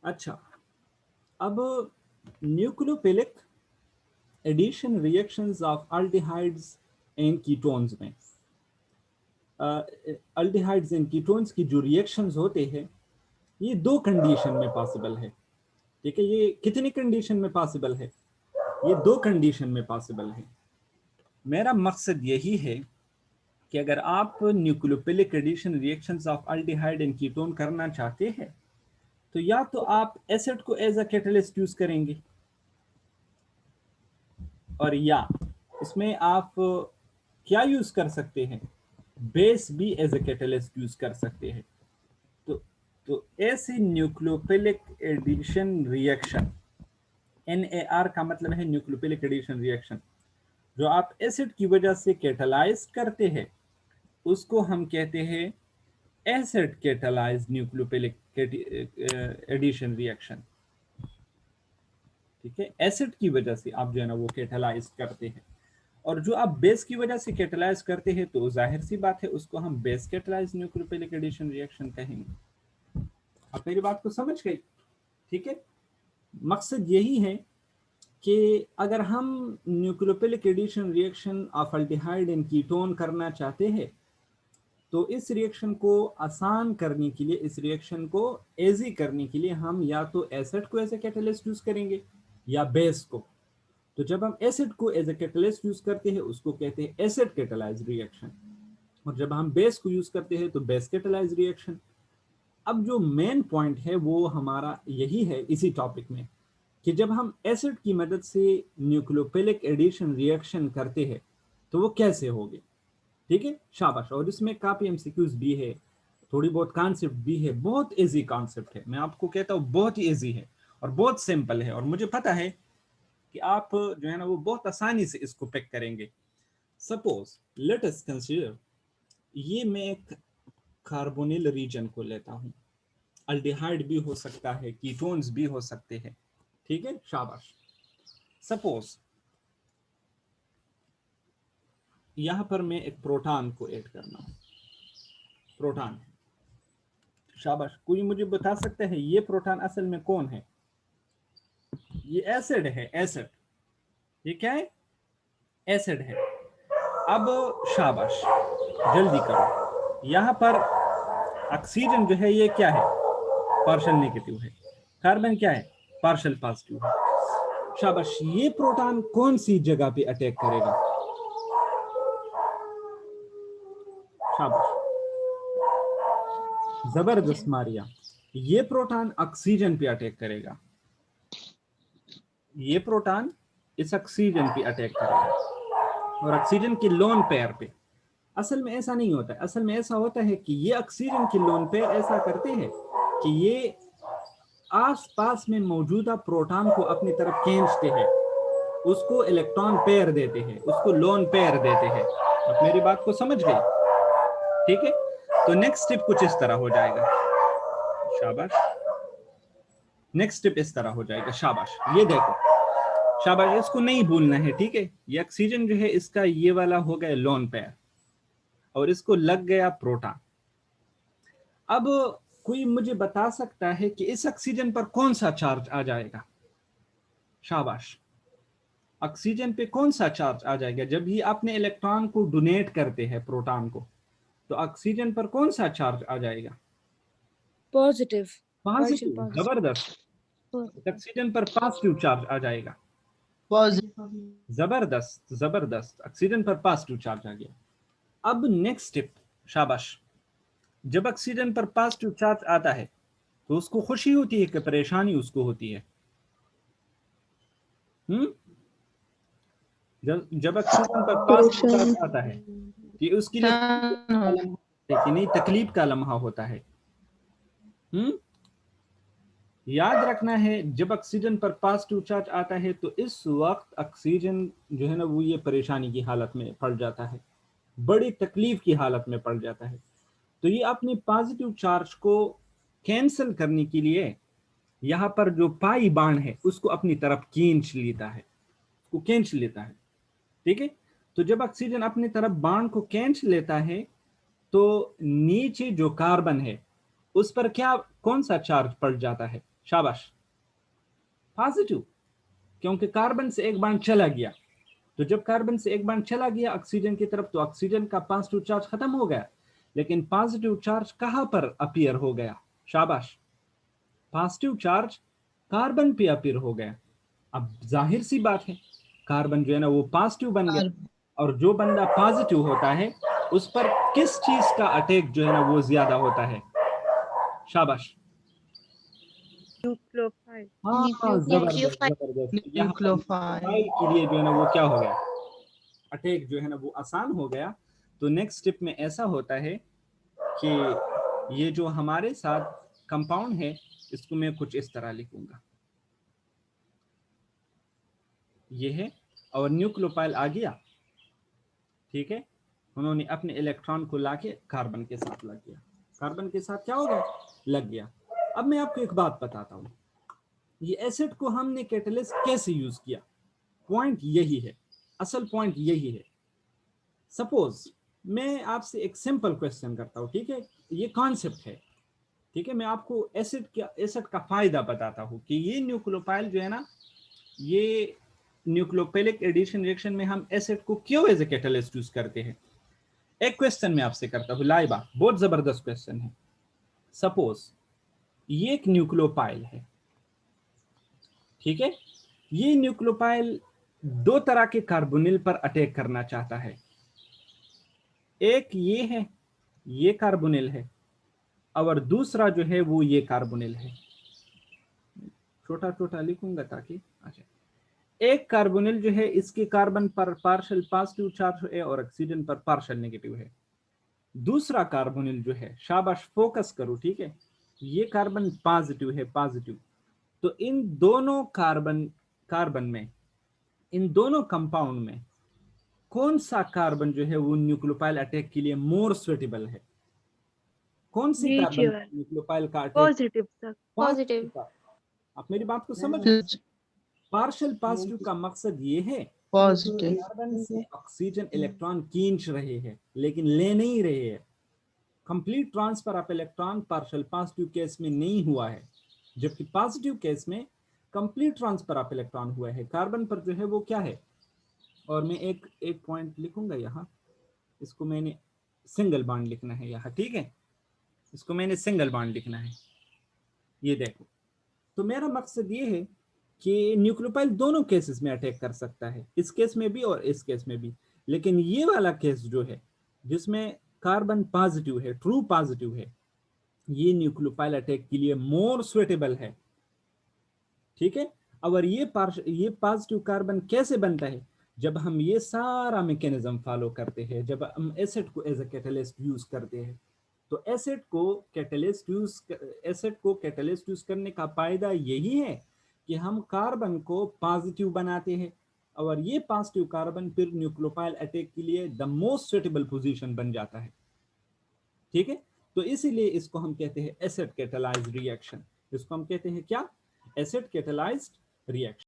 अच्छा, अब nucleophilic addition reactions of aldehydes and ketones में अल्डिहाइड्स एंड कीटोन्स की जो रिएक्शंस होते हैं ये दो कंडीशन में पॉसिबल है। ठीक है, ये कितनी कंडीशन में पॉसिबल है? ये दो कंडीशन में पॉसिबल है। मेरा मकसद यही है कि अगर आप nucleophilic addition reactions of aldehyde and ketone करना चाहते हैं तो या तो आप एसिड को एज अ कैटलिस्ट यूज करेंगे और या इसमें आप क्या यूज कर सकते हैं, बेस भी एज अ कैटलिस्ट यूज कर सकते हैं। तो तो ऐसे न्यूक्लियोफिलिक एडिशन रिएक्शन, NAR का मतलब है न्यूक्लियोफिलिक एडिशन रिएक्शन, जो आप एसिड की वजह से कैटलाइज करते हैं उसको हम कहते हैं acid catalyse nucleophilic addition reaction. ठीक है, एसिड की वजह से आप जो है ना वो कैटलाइज करते हैं, और जो आप बेस की वजह से कैटलाइज करते हैं तो जाहिर सी बात है उसको हम base catalyse nucleophilic addition reaction कहेंगे। आप मेरी बात को समझ गए? ठीक है, मकसद यही है कि अगर हम nucleophilic addition reaction of aldehyde and ketone करना चाहते हैं तो इस रिएक्शन को आसान करने के लिए, इस रिएक्शन को इजी करने के लिए हम या तो एसिड को एज ए कैटलिस्ट यूज करेंगे या बेस को। तो जब हम एसिड को एज ए कैटलिस्ट यूज करते हैं उसको कहते हैं एसिड कैटलाइज रिएक्शन, और जब हम बेस को यूज करते हैं तो बेस कैटलाइज रिएक्शन। अब जो मेन पॉइंट है वो हमारा यही है इसी टॉपिक में कि जब हम एसिड की मदद से न्यूक्लियोफिलिक एडिशन रिएक्शन करते हैं तो वो कैसे होगी। ठीक है, शाबाश। और इसमें काफी एमसीक्यूज भी है, थोड़ी बहुत कॉन्सेप्ट भी है, बहुत इजी कॉन्सेप्ट है। मैं आपको कहता हूँ बहुत ही इजी है और बहुत सिंपल है, और मुझे पता है कि आप जो है ना वो बहुत आसानी से इसको पिक करेंगे। सपोज लेट अस कंसीडर, ये मैं एक कार्बोनिल रीजन को लेता हूँ, अल्डिहाइड भी हो सकता है, कीटोन्स भी हो सकते हैं। ठीक है, शाबाश। सपोज यहां पर मैं एक प्रोटॉन को ऐड करना हूं, प्रोटॉन है, शाबाश। कोई मुझे बता सकता है ये प्रोटॉन असल में कौन है? ये एसिड है, एसिड। ये क्या है? एसिड है। अब शाबाश, जल्दी करो, यहां पर ऑक्सीजन जो है ये क्या है? पार्शियल नेगेटिव है। कार्बन क्या है? पार्शियल पॉजिटिव है। शाबाश, ये प्रोटॉन कौन सी जगह पे अटैक करेगा? शाबाश, जबरदस्त मारिया। ये प्रोटॉन ऑक्सीजन पे अटैक करेगा, ये प्रोटॉन इस ऑक्सीजन पे अटैक करेगा, और ऑक्सीजन के लोन पेयर पे। असल में ऐसा नहीं होता है, असल में ऐसा होता है कि ये ऑक्सीजन के लोन पेयर ऐसा करते हैं कि ये आसपास में मौजूदा प्रोटॉन को अपनी तरफ खींचते हैं, उसको इलेक्ट्रॉन पेयर देते हैं, उसको लोन पेयर देते हैं। आप मेरी बात को समझ गए? ठीक है, तो नेक्स्ट स्टेप कुछ इस तरह हो जाएगा, शाबाश। नेक्स्ट स्टेप इस तरह हो जाएगा, शाबाश। ये देखो, शाबाश, इसको नहीं भूलना है। ठीक है, ये ऑक्सीजन जो है इसका ये वाला हो गया लोन पेयर, और इसको लग गया प्रोटॉन। अब कोई मुझे बता सकता है कि इस ऑक्सीजन पर कौन सा चार्ज आ जाएगा? शाबाश, ऑक्सीजन पे कौन सा चार्ज आ जाएगा? जब ही आपने इलेक्ट्रॉन को डोनेट करते हैं प्रोटॉन को, तो ऑक्सीजन पर कौन सा चार्ज आ जाएगा? Positive, partial positive, positive. जबरदस्त। ऑक्सीजन पर पॉजिटिव चार्ज आ जाएगा, जबरदस्त जबरदस्त। ऑक्सीजन पर पॉजिटिव चार्ज आ गया। अब नेक्स्ट स्टेप, शाबाश। जब ऑक्सीजन पर पॉजिटिव चार्ज आता है तो उसको खुशी होती है कि परेशानी उसको होती है? जब ऑक्सीजन पर पॉजिटिव चार्ज परेशान। आता है कि उसके लिए कि नहीं, तकलीफ का लम्हा होता है। याद रखना है, जब ऑक्सीजन पर पॉजिटिव चार्ज आता है तो इस वक्त ऑक्सीजन जो है ना वो ये परेशानी की हालत में पड़ जाता है, बड़ी तकलीफ की हालत में पड़ जाता है। तो ये अपनी पॉजिटिव चार्ज को कैंसिल करने के लिए यहाँ पर जो पाई बाण है उसको अपनी तरफ खींच लेता है, उसको खींच लेता है। ठीक है, तो जब ऑक्सीजन अपनी तरफ बाण को खींच लेता है तो नीचे जो कार्बन है उस पर क्या, कौन सा चार्ज पड़ जाता है? शाबाश, पॉजिटिव, क्योंकि कार्बन से एक बॉन्ड चला गया। तो जब कार्बन से एक बॉन्ड चला गया ऑक्सीजन की तरफ तो ऑक्सीजन का पॉजिटिव चार्ज खत्म हो गया, लेकिन पॉजिटिव चार्ज कहां पर अपीयर हो गया? शाबाश, पॉजिटिव चार्ज कार्बन पे अपीयर हो गया। अब जाहिर सी बात है कार्बन जो है ना वो पॉजिटिव बन गया, और जो बंदा पॉजिटिव होता है उस पर किस चीज का अटैक जो है ना वो ज्यादा होता है? शाबाश, न्यूक्लियोफाइल। हाँ, जबरदस्त जबरदस्त। यहाँ पर न्यूक्लियोफाइल के लिए जो है ना वो क्या हो गया, अटैक जो है ना वो आसान हो गया। तो नेक्स्ट स्टेप में ऐसा होता है कि ये जो हमारे साथ कंपाउंड है इसको मैं कुछ इस तरह लिखूंगा, ये है, और न्यूक्लियोफाइल आ गया, ठीक है, उन्होंने अपने इलेक्ट्रॉन को लाके कार्बन के साथ लग गया, कार्बन के साथ क्या होगा, लग गया। अब मैं आपको एक बात बताता हूँ, ये एसिड को हमने कैटलिस्ट कैसे यूज किया, पॉइंट यही है, असल पॉइंट यही है। सपोज मैं आपसे एक सिंपल क्वेश्चन करता हूँ, ठीक है, ये कॉन्सेप्ट है, ठीक है, मैं आपको एसिड का फायदा बताता हूँ कि ये न्यूक्लियोफाइल जो है ना, ये न्यूक्लियोफिलिक एडिशन रिएक्शन में हम एसिड को क्यों एज ए कैटलिस्ट यूज करते हैं। एक क्वेश्चन मैं आपसे करता हूँ लाइबा, बहुत जबरदस्त क्वेश्चन है। सपोज ये एक न्यूक्लियोफाइल है, ठीक है, ये न्यूक्लियोफाइल दो तरह के कार्बोनिल पर अटैक करना चाहता है, एक ये है, ये कार्बोनिल है, और दूसरा जो है वो ये कार्बोनिल है। छोटा छोटा लिखूंगा ताकि, अच्छा, एक कार्बोनिल जो है इसके कार्बन पर पार्शियल पॉजिटिव चार्ज है और ऑक्सीजन पर पार्शियल नेगेटिव है। दूसरा कार्बोनिल जो है, शाबाश फोकस करो, ठीक है, ये कार्बन पॉजिटिव है, पॉजिटिव। तो इन दोनों कार्बन में, इन दोनों कंपाउंड में कौन सा कार्बन जो है वो न्यूक्लियोफाइल अटैक के लिए मोर सुटेबल है? कौन सी कार्बन न्यूक्लियोफाइल का अटैक? Positive sir. पॉजिटिव। आप मेरी बात को समझ, पार्शियल पॉजिटिव का मकसद ये है पॉजिटिव कार्बन से ऑक्सीजन इलेक्ट्रॉन खींच रहे हैं लेकिन ले नहीं रहे हैं। Complete transfer of electron partial positive case में नहीं हुआ है, जबकि पॉजिटिव केस में कंप्लीट ट्रांसफर ऑफ इलेक्ट्रॉन हुआ है। कार्बन पर जो है वो क्या है, और मैं एक पॉइंट लिखूंगा यहाँ, इसको मैंने सिंगल बॉन्ड लिखना है यहाँ, ठीक है, इसको मैंने सिंगल बॉन्ड लिखना है, ये देखो। तो मेरा मकसद ये है कि न्यूक्लियोफाइल दोनों केसेस में अटैक कर सकता है, इस केस में भी और इस केस में भी, लेकिन ये वाला केस जो है जिसमें कार्बन पॉजिटिव है, ट्रू पॉजिटिव है, ये न्यूक्लियोफाइल अटैक के लिए मोर सुटेबल है, ठीक है। और ये पॉजिटिव कार्बन कैसे बनता है, जब हम ये सारा मैकेनिज्म फॉलो करते हैं, जब हम एसिड को एज ए कैटलिस्ट यूज करते हैं। तो एसिड को कैटलिस्ट यूज करने का फायदा यही है कि हम कार्बन को पॉजिटिव बनाते हैं, और ये पॉजिटिव कार्बन फिर न्यूक्लियोफाइल अटैक के लिए द मोस्ट सुटेबल पोजीशन बन जाता है, ठीक है। तो इसीलिए इसको हम कहते हैं एसिड कैटलाइज्ड रिएक्शन, इसको हम कहते हैं क्या, एसिड कैटलाइज्ड रिएक्शन।